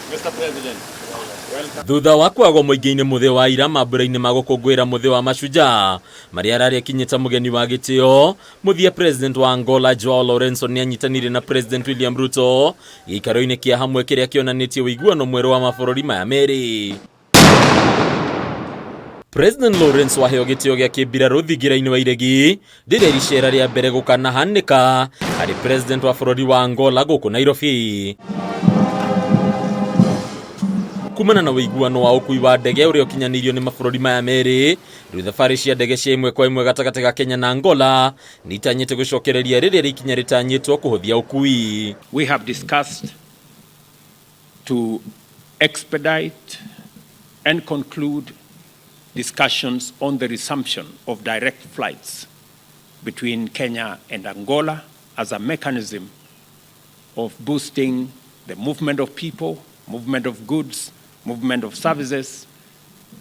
Mr. President. Thutha wa kwagwo muingi-ini muthia wa ira mambura-ini ma gukungwira muthia wa mashujaa maria arari akinyita mugeni wa gitio muthia president wa Angola JOAO LOURENCO ni anyitanire na president William Ruto gikaro-ini kia hamwe kiria kionanitie uiguano mweru wa mabururi maya meri. President LOURENCO waheo gitio gia kibiraru thingira-ini wa iregi rĩrĩa icera ria mbere gukanahanika ari president wa bururi wa Angola guku Nairobi. Kumana na uiguano wa ukui wa ndege uria ukinyanirio ni mabururi maya meri, riu thabari cia ndege cia imwe kwa imwe gatagati ga Kenya na Angola nitanyite gucokereria riria rikinya ritanyitwo kuhuthia ukui. We have discussed to expedite and conclude discussions on the resumption of direct flights between Kenya and Angola as a mechanism of boosting the movement of people, movement of goods, movement of services,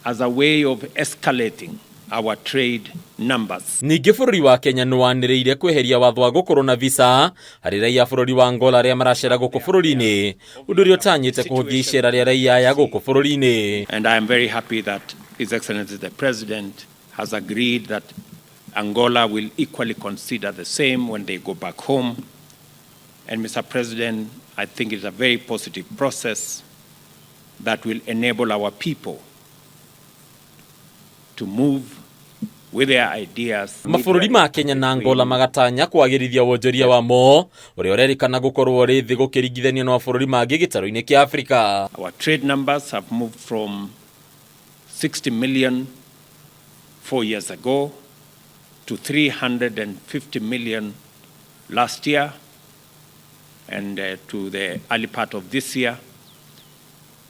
as a way of escalating our trade numbers. Ningi bururi wa Kenya niwaniriire kweheria watho wa gukorwo na visa hari raia bururi wa Angola aria maracera guku bururi-ini undu uria utanyite kuhuthia icera ria raia ya guku bururi-ini. And I am very happy that His Excellency the President has agreed that Angola will equally consider the same when they go back home. And Mr. President, I think it's a very positive process that will enable our people to move with their ideas. Mabururi ma Kenya na Angola magatanya kwagirithia wonjoria wamo uria urerikana gukorwo ri thi gukiringithania na mabururi mangi gitaro-ini kia Africa. Our trade numbers have moved from 60 million 4 years ago to 350 million last year and to the early part of this year.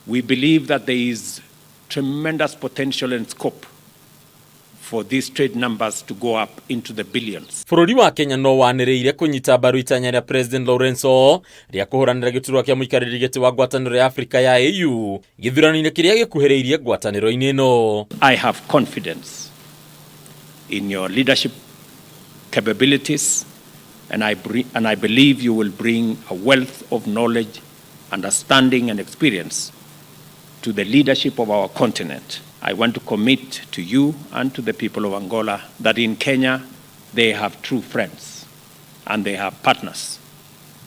We believe that there is tremendous potential and scope for these trade numbers to go up into the billions. Bururi wa Kenya no waniriire kunyita mbaru itanya ria President LOURENCO ria kuhuranira giturwa kia muikariri giti wa ngwataniro ya Africa ya AU githurano-ini kiria gikuhiriirie ngwataniro-ini ino. I have confidence in your leadership capabilities and I believe you will bring a wealth of knowledge, understanding and experience to the leadership of our continent. I want to commit to you and to the people of Angola that in Kenya they have true friends and they have partners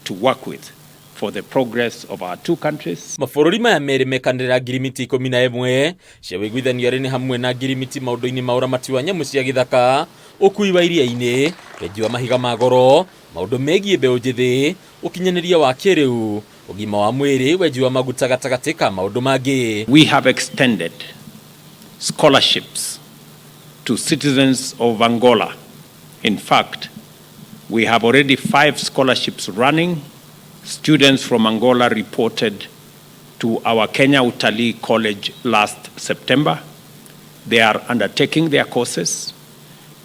to work with for the progress of our two countries. Mabururi maya meri mekanirira ngirimiti 11 cia wiguithanio ri ni hamwe na ngirimiti maundu-ini ma uramati wa nyamu cia githaka, ukui wa iria-ini, wenji wa mahiga ma goro, maundu megie mbeu njithi, ukinyaniria wa kiriu, ugima wa mwiri, wenji wa maguta gatagati ka maundu mangi. We have extended scholarships to citizens of Angola. In fact, we have already 5 scholarships running. Students from Angola reported to our Kenya Utalii College last September. They are undertaking their courses.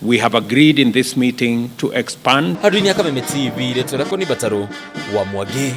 We have agreed in this meeting to expand. Haduini Akameme TV, leto lako ni Bataru wa Mwage.